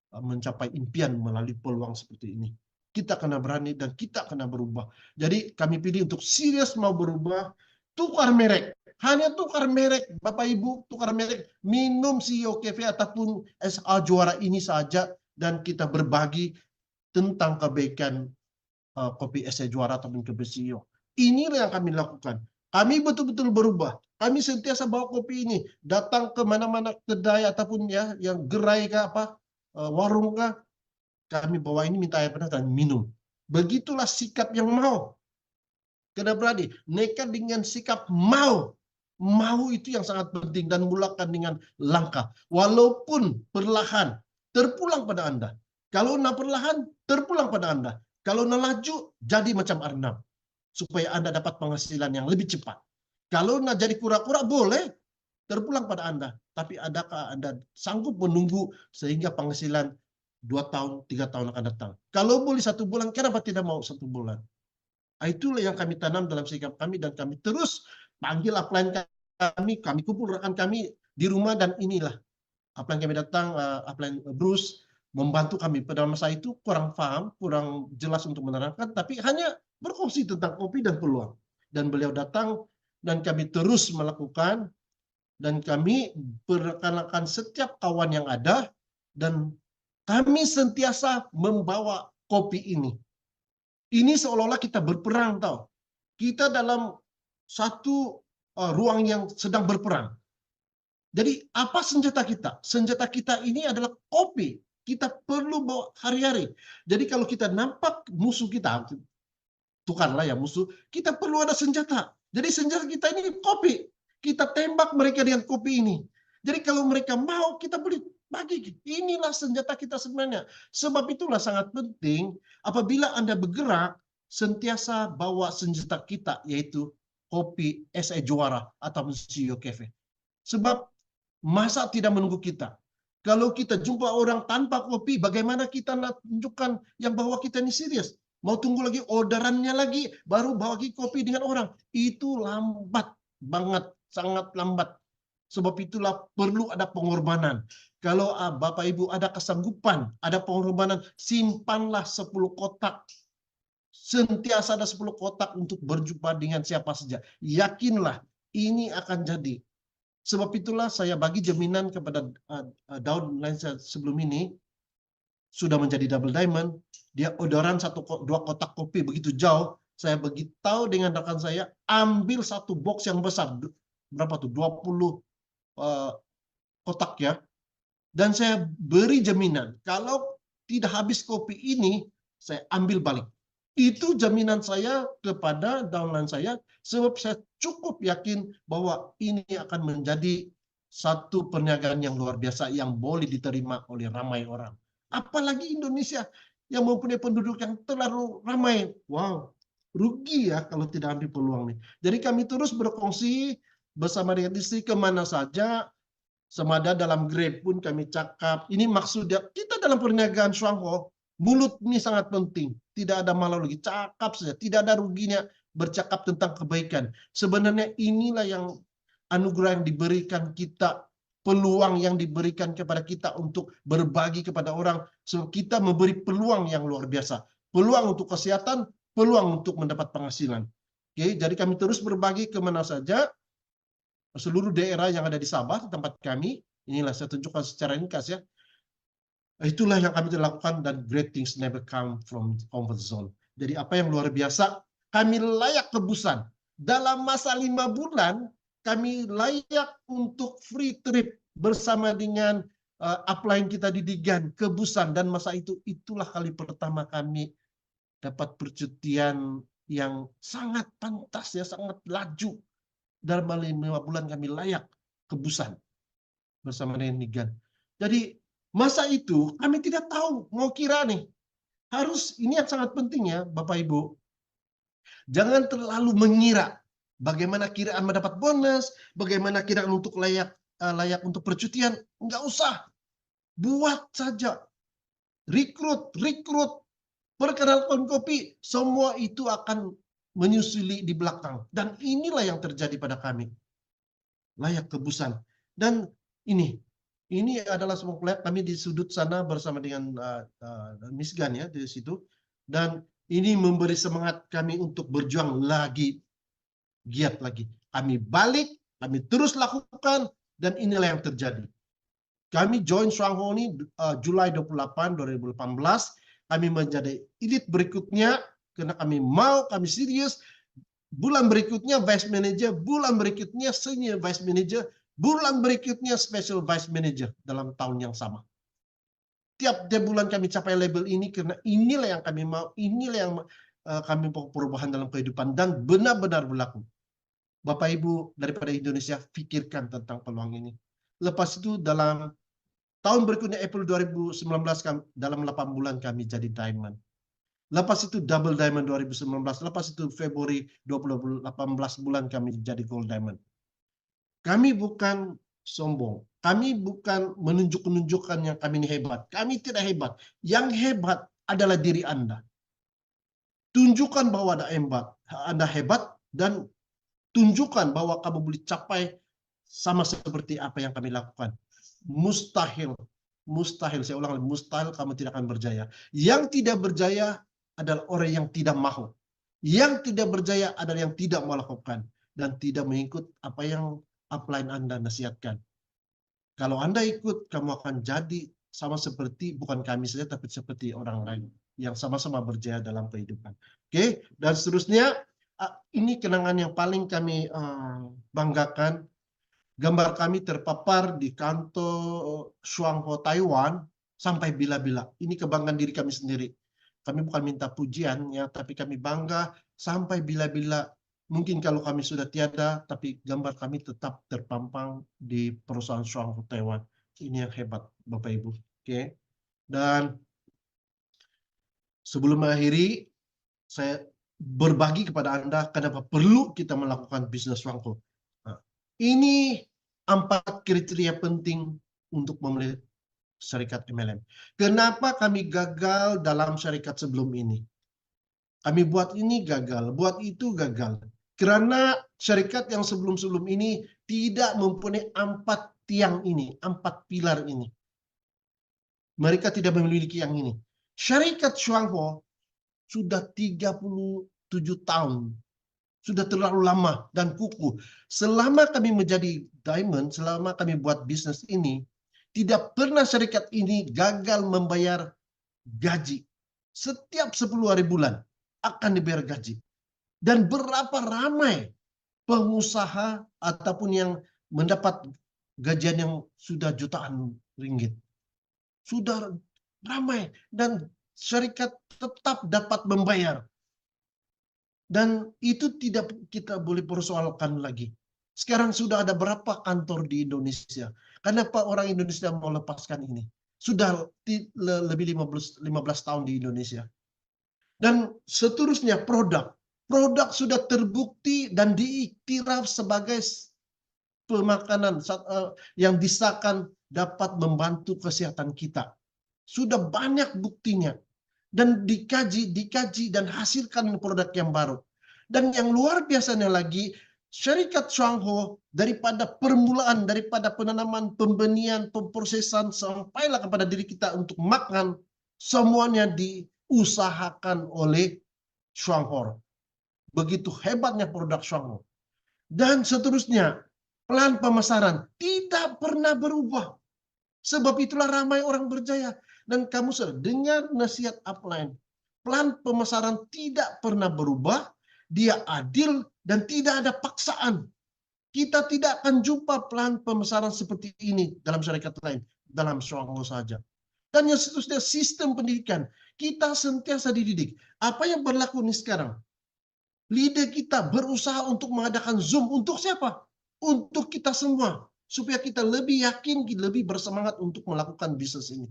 mencapai impian melalui peluang seperti ini. Kita kena berani dan kita kena berubah. Jadi kami pilih untuk serius mau berubah, tukar merek. Hanya tukar merek, Bapak Ibu, tukar merek, minum CEO Cafe ataupun SA Juara ini saja, dan kita berbagi tentang kebaikan kopi SA Juara ataupun kopi CEO. Inilah yang kami lakukan. Kami betul-betul berubah. Kami sentiasa bawa kopi ini datang ke mana-mana kedai ataupun ya yang gerai ke apa, warung kah, kami bawa ini, minta air panas dan minum. Begitulah sikap yang mau. Kena berani, nekat dengan sikap mau. Mau itu yang sangat penting, dan mulakan dengan langkah. Walaupun perlahan, terpulang pada Anda. Kalau nak perlahan, terpulang pada Anda. Kalau nak laju, jadi macam Arnab. Supaya Anda dapat penghasilan yang lebih cepat. Kalau nak jadi kura-kura, boleh. Terpulang pada Anda. Tapi adakah Anda sanggup menunggu sehingga penghasilan 2 tahun, 3 tahun akan datang? Kalau boleh 1 bulan, kenapa tidak mau 1 bulan? Itulah yang kami tanam dalam sikap kami, dan kami terus panggil upline kami kumpul rekan kami di rumah, dan inilah upline kami datang, upline Bruce membantu kami. Pada masa itu kurang paham, kurang jelas untuk menerangkan, tapi hanya berfungsi tentang kopi dan peluang. Dan beliau datang dan kami terus melakukan, dan kami perkenalkan setiap kawan yang ada, dan kami sentiasa membawa kopi ini. Ini seolah-olah kita berperang, tahu. Kita dalam satu ruang yang sedang berperang. Jadi apa senjata kita? Senjata kita ini adalah kopi. Kita perlu bawa hari-hari. Jadi kalau kita nampak musuh kita, tukarlah ya musuh, kita perlu ada senjata. Jadi senjata kita ini kopi. Kita tembak mereka dengan kopi ini. Jadi kalau mereka mau, kita boleh bagi. Inilah senjata kita sebenarnya. Sebab itulah sangat penting apabila Anda bergerak, sentiasa bawa senjata kita, yaitu kopi SA Juara atau CEO Cafe. Sebab masa tidak menunggu kita. Kalau kita jumpa orang tanpa kopi, bagaimana kita tunjukkan yang bahwa kita ini serius? Mau tunggu lagi orderannya lagi, baru bawa lagi kopi dengan orang. Itu lambat banget, sangat lambat. Sebab itulah perlu ada pengorbanan. Kalau Bapak Ibu ada kesanggupan, ada pengorbanan, simpanlah 10 kotak. Sentiasa ada 10 kotak untuk berjumpa dengan siapa saja. Yakinlah ini akan jadi. Sebab itulah saya bagi jaminan kepada Daud sebelum ini, sudah menjadi double diamond, dia orderan 2 kotak kopi begitu jauh, saya beritahu dengan rekan saya, ambil 1 box yang besar, berapa tuh, 20 kotak ya, dan saya beri jaminan, kalau tidak habis kopi ini, saya ambil balik. Itu jaminan saya kepada downline saya, sebab saya cukup yakin bahwa ini akan menjadi satu perniagaan yang luar biasa yang boleh diterima oleh ramai orang. Apalagi Indonesia yang mempunyai penduduk yang terlalu ramai. Wow, rugi ya kalau tidak ambil peluang nih. Jadi kami terus berkongsi bersama dengan istri kemana saja, Semada dalam Grab pun kami cakap, ini maksudnya kita dalam perniagaan Shuangho, mulut ini sangat penting. Tidak ada malu lagi, cakap saja. Tidak ada ruginya bercakap tentang kebaikan. Sebenarnya inilah yang anugerah yang diberikan kita, peluang yang diberikan kepada kita untuk berbagi kepada orang. So, kita memberi peluang yang luar biasa. Peluang untuk kesehatan, peluang untuk mendapat penghasilan. Oke, jadi kami terus berbagi kemana saja, seluruh daerah yang ada di Sabah, tempat kami. Inilah saya tunjukkan secara ringkas ya. Itulah yang kami lakukan, dan great things never come from comfort zone. Jadi apa yang luar biasa, kami layak ke Busan. Dalam masa 5 bulan, kami layak untuk free trip bersama dengan upline kita di Digan ke Busan. Dan masa itu, itulah kali pertama kami dapat percutian yang sangat pantas ya, sangat laju. Dalam 5 bulan kami layak ke Busan bersama dengan Digan. Jadi masa itu kami tidak tahu, mau kira nih, harus, ini yang sangat penting ya Bapak Ibu, jangan terlalu mengira bagaimana kiraan mendapat bonus, bagaimana kiraan untuk layak untuk percutian. Enggak usah, buat saja, rekrut, perkenalkan kopi, semua itu akan menyusuli di belakang. Dan inilah yang terjadi pada kami, layak ke Busan. Dan ini adalah semua kami di sudut sana bersama dengan Miss Gan ya di situ, dan ini memberi semangat kami untuk berjuang lagi, giat lagi. Kami balik, kami terus lakukan, dan inilah yang terjadi. Kami join Shuangho ini Julai 28, 2018. Kami menjadi elite berikutnya karena kami mau, kami serius. Bulan berikutnya vice manager, bulan berikutnya senior vice manager, bulan berikutnya special vice manager dalam tahun yang sama. Tiap bulan kami capai label ini karena inilah yang kami mau, inilah yang kami mau perubahan dalam kehidupan, dan benar-benar berlaku. Bapak Ibu daripada Indonesia, pikirkan tentang peluang ini. Lepas itu dalam tahun berikutnya April 2019, dalam 8 bulan kami jadi diamond. Lepas itu double diamond 2019, lepas itu Februari 2018 bulan kami jadi gold diamond. Kami bukan sombong, kami bukan menunjukkan yang kami ini hebat. Kami tidak hebat. Yang hebat adalah diri Anda. Tunjukkan bahwa Anda hebat, dan tunjukkan bahwa kamu boleh capai sama seperti apa yang kami lakukan. Mustahil, saya ulang lagi, mustahil kamu tidak akan berjaya. Yang tidak berjaya adalah orang yang tidak mau. Yang tidak berjaya adalah yang tidak melakukan dan tidak mengikut apa yang upline Anda nasihatkan. Kalau Anda ikut, kamu akan jadi sama seperti, bukan kami saja, tapi seperti orang lain yang sama-sama berjaya dalam kehidupan. Oke, dan seterusnya, ini kenangan yang paling kami banggakan. Gambar kami terpapar di kantor Shuangho Taiwan sampai bila-bila. Ini kebanggaan diri kami sendiri. Kami bukan minta pujian ya, tapi kami bangga sampai bila-bila. Mungkin kalau kami sudah tiada, tapi gambar kami tetap terpampang di perusahaan Shuangho Taiwan. Ini yang hebat, Bapak Ibu. Oke. Dan sebelum mengakhiri, saya berbagi kepada Anda kenapa perlu kita melakukan bisnis Shuangho. Nah, ini 4 kriteria penting untuk memilih syarikat MLM. Kenapa kami gagal dalam syarikat sebelum ini? Kami buat ini gagal, buat itu gagal. Karena syarikat yang sebelum-sebelum ini tidak mempunyai 4 tiang ini, 4 pilar ini. Mereka tidak memiliki yang ini. Syarikat Shuangho sudah 37 tahun. Sudah terlalu lama dan kukuh. Selama kami menjadi diamond, selama kami buat bisnis ini, tidak pernah syarikat ini gagal membayar gaji. Setiap 10 hari bulan akan dibayar gaji. Dan berapa ramai pengusaha ataupun yang mendapat gajian yang sudah jutaan ringgit. Sudah ramai, dan syarikat tetap dapat membayar. Dan itu tidak kita boleh persoalkan lagi. Sekarang sudah ada berapa kantor di Indonesia? Kenapa orang Indonesia mau lepaskan ini? Sudah lebih 15 tahun di Indonesia. Dan seterusnya produk. Produk sudah terbukti dan diiktiraf sebagai pemakanan yang disahkan dapat membantu kesehatan kita. Sudah banyak buktinya. Dan dikaji dan hasilkan produk yang baru. Dan yang luar biasanya lagi, syarikat Shuangho daripada permulaan, daripada penanaman, pembenihan, pemprosesan, sampailah kepada diri kita untuk makan, semuanya diusahakan oleh Shuangho. Begitu hebatnya produk Shuangho. Dan seterusnya, plan pemasaran tidak pernah berubah. Sebab itulah ramai orang berjaya. Dan kamu dengar nasihat upline. Plan pemasaran tidak pernah berubah. Dia adil dan tidak ada paksaan. Kita tidak akan jumpa plan pemasaran seperti ini dalam syarikat lain. Dalam Shuangho saja. Dan yang seterusnya sistem pendidikan. Kita sentiasa dididik. Apa yang berlaku ini sekarang? Leader kita berusaha untuk mengadakan Zoom. Untuk siapa? Untuk kita semua. Supaya kita lebih yakin, lebih bersemangat untuk melakukan bisnis ini.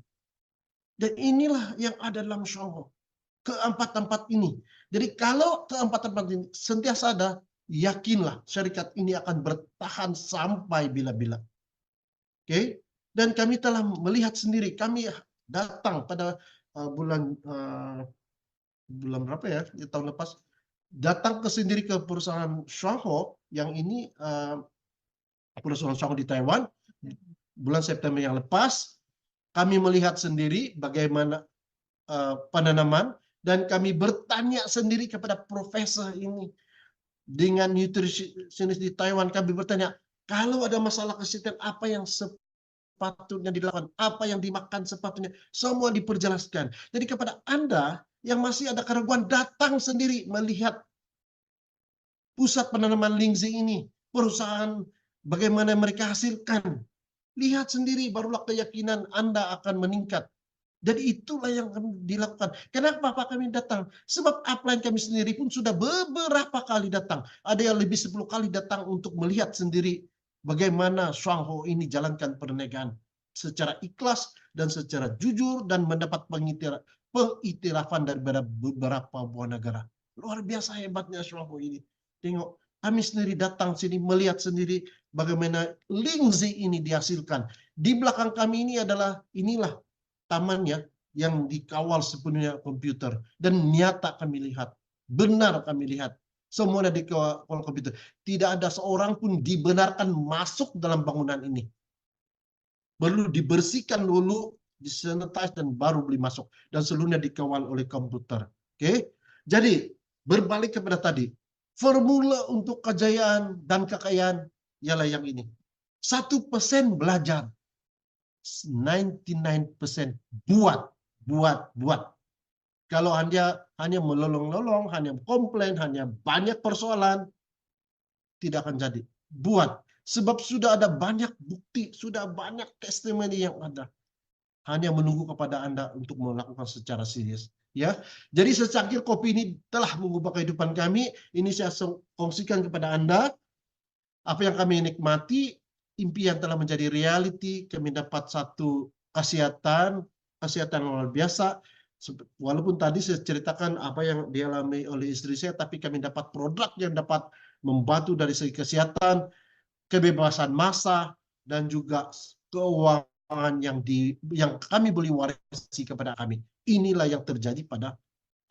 Dan inilah yang ada dalam Shuangho. Keempat-empat ini. Jadi kalau keempat-empat ini sentiasa ada, yakinlah syarikat ini akan bertahan sampai bila-bila. Oke? Dan kami telah melihat sendiri, kami datang pada bulan berapa ya, tahun lepas, datang sendiri ke perusahaan Shuangho, yang ini perusahaan Shuangho di Taiwan, bulan September yang lepas. Kami melihat sendiri bagaimana penanaman, dan kami bertanya sendiri kepada profesor ini. Dengan nutrisionis di Taiwan, kami bertanya, kalau ada masalah kesehatan, apa yang sepatutnya dilakukan, apa yang dimakan sepatutnya, semua diperjelaskan. Jadi kepada Anda yang masih ada keraguan, datang sendiri melihat pusat penanaman Lingzi ini, perusahaan bagaimana mereka hasilkan. Lihat sendiri, barulah keyakinan Anda akan meningkat. Jadi itulah yang kami dilakukan. Kenapa Pak kami datang? Sebab upline kami sendiri pun sudah beberapa kali datang. Ada yang lebih 10 kali datang untuk melihat sendiri bagaimana Shuangho ini jalankan perniagaan secara ikhlas dan secara jujur, dan mendapat pengiktirafan dari beberapa buah negara. Luar biasa hebatnya Shuangho ini. Tengok, kami sendiri datang sini melihat sendiri bagaimana Lingzi ini dihasilkan. Di belakang kami ini adalah inilah tamannya yang dikawal sepenuhnya komputer, dan nyata kami lihat, benar kami lihat, semuanya dikawal komputer. Tidak ada seorang pun dibenarkan masuk dalam bangunan ini. Perlu dibersihkan dulu, disanitize, dan baru boleh masuk, dan seluruhnya dikawal oleh komputer. Oke, jadi berbalik kepada tadi. Formula untuk kejayaan dan kekayaan ialah yang ini. 1% belajar. 99% buat. Kalau Anda hanya melolong-lolong, hanya komplain, hanya banyak persoalan, tidak akan jadi. Buat. Sebab sudah ada banyak bukti, sudah banyak testimoni yang ada. Hanya menunggu kepada Anda untuk melakukan secara serius. Ya, jadi secangkir kopi ini telah mengubah kehidupan kami. Ini saya kongsikan kepada Anda. Apa yang kami nikmati, impian telah menjadi reality. Kami dapat satu kesehatan luar biasa. Walaupun tadi saya ceritakan apa yang dialami oleh istri saya, tapi kami dapat produk yang dapat membantu dari segi kesehatan, kebebasan massa, dan juga keuangan yang kami boleh warisi kepada kami. Inilah yang terjadi pada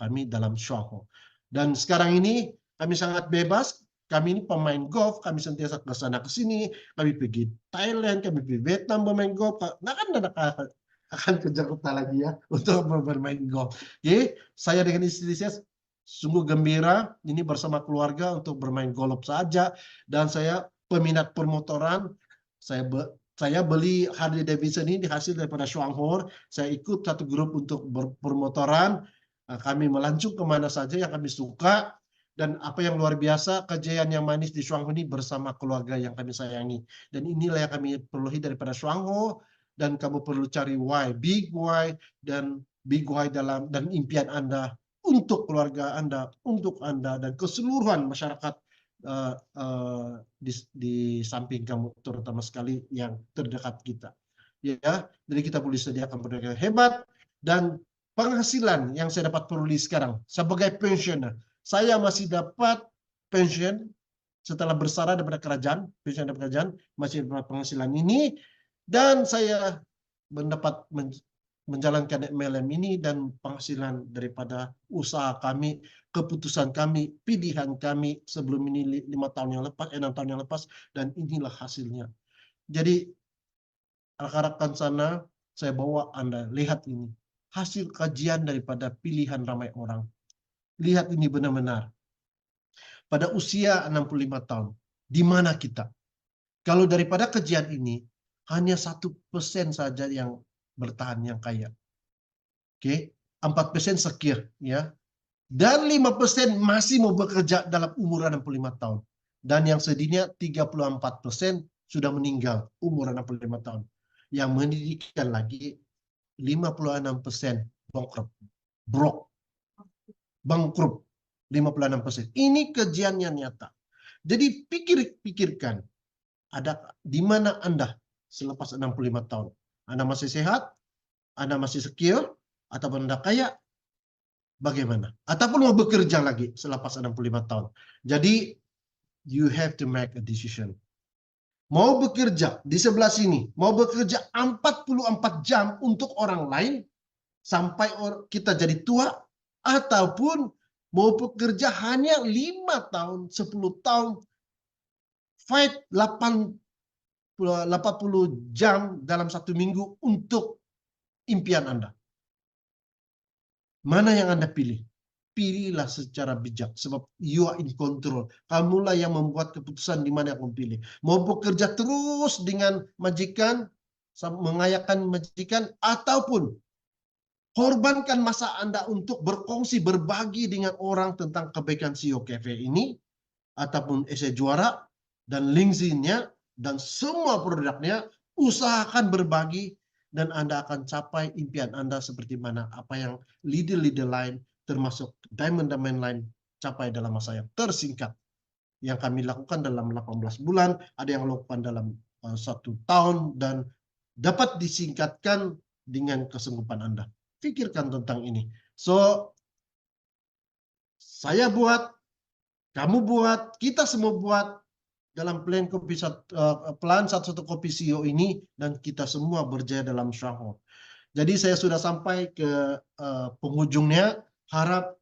kami dalam Shuangho. Dan sekarang ini kami sangat bebas. Kami ini pemain golf, kami sentiasa ke sana ke sini. Kami pergi Thailand, kami pergi Vietnam bermain golf. Nah kan akan ke Jakarta lagi ya untuk bermain golf. Jadi saya dengan istri saya sungguh gembira ini bersama keluarga untuk bermain golf saja. Dan saya peminat permotoran. Saya beli Harley Davidson ini hasil daripada Shuangho. Saya ikut satu grup untuk permotoran. Kami melancung kemana saja yang kami suka. Dan apa yang luar biasa, kejayaan yang manis di Shuangho ini bersama keluarga yang kami sayangi. Dan inilah yang kami perluhi daripada Shuangho. Dan kamu perlu cari why, big why, dan big why dan impian Anda untuk keluarga Anda, untuk Anda, dan keseluruhan masyarakat di samping kamu, terutama sekali yang terdekat kita. Ya, jadi kita boleh sediakan perdagangan hebat, dan penghasilan yang saya dapat peroleh sekarang sebagai pensiuner. Saya masih dapat pensiun setelah bersara daripada kerajaan, masih penghasilan ini, dan saya mendapat menjalankan MLM ini dan penghasilan daripada usaha kami, keputusan kami, pilihan kami sebelum ini 5 tahun yang lepas, 6 tahun yang lepas, dan inilah hasilnya. Jadi rekan-rekan sana, saya bawa Anda lihat ini hasil kajian daripada pilihan ramai orang. Lihat ini benar-benar. Pada usia 65 tahun, di mana kita? Kalau daripada kajian ini, hanya 1% saja yang bertahan yang kaya. Oke, 4% sekir, ya. Dan 5% masih mau bekerja dalam umur 65 tahun. Dan yang sedihnya 34% sudah meninggal umur 65 tahun. Yang menyedihkan lagi 56% bangkrut. Bangkrut 56%. Ini kajiannya nyata. Jadi pikirkan, ada di mana Anda selepas 65 tahun? Anda masih sehat? Anda masih secure? Ataupun Anda kaya? Bagaimana? Ataupun mau bekerja lagi selepas 65 tahun. Jadi, you have to make a decision. Mau bekerja di sebelah sini, mau bekerja 44 jam untuk orang lain, sampai kita jadi tua, ataupun mau bekerja hanya 5 tahun, 10 tahun, fight 80 jam dalam 1 minggu untuk impian Anda. Mana yang Anda pilih? Pilihlah secara bijak, sebab you are in control. Kamulah yang membuat keputusan di mana yang kamu pilih. Mau bekerja terus dengan majikan, mengayakan majikan, ataupun korbankan masa Anda untuk berkongsi, berbagi dengan orang tentang kebaikan CEO Cafe ini, ataupun Esai Juara, dan LinkedIn-nya, dan semua produknya, usahakan berbagi, dan Anda akan capai impian Anda seperti mana apa yang leader-leader lain, termasuk diamond-diamond lain, capai dalam masa yang tersingkat. Yang kami lakukan dalam 18 bulan, ada yang lakukan dalam 1 tahun, dan dapat disingkatkan dengan kesungguhan Anda. Pikirkan tentang ini. So, saya buat, kamu buat, kita semua buat dalam plan satu kopi CEO ini, dan kita semua berjaya dalam Shanghai. Jadi saya sudah sampai ke penghujungnya. Harap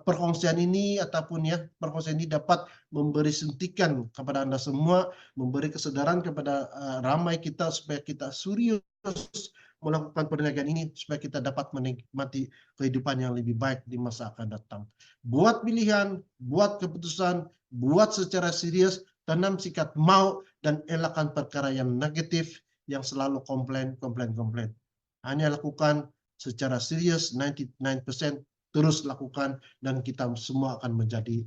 perkongsian ini perkongsian ini dapat memberi suntikan kepada Anda semua, memberi kesadaran kepada ramai kita supaya kita serius melakukan perniagaan ini, supaya kita dapat menikmati kehidupan yang lebih baik di masa akan datang. Buat pilihan, buat keputusan, buat secara serius, tanam sikap mau, dan elakkan perkara yang negatif, yang selalu komplain. Hanya lakukan secara serius, 99%, terus lakukan, dan kita semua akan menjadi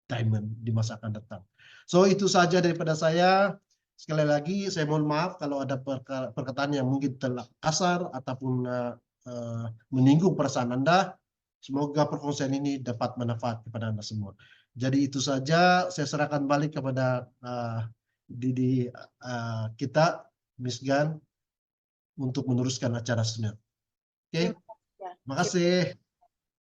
diamond di masa akan datang. So, itu saja daripada saya. Sekali lagi, saya mohon maaf kalau ada perkataan yang mungkin telah kasar ataupun menyinggung perasaan Anda. Semoga perkongsian ini dapat manfaat kepada Anda semua. Jadi itu saja, saya serahkan balik kepada Didi kita, Miss Gan, untuk meneruskan acara sebenarnya. Oke, terima kasih.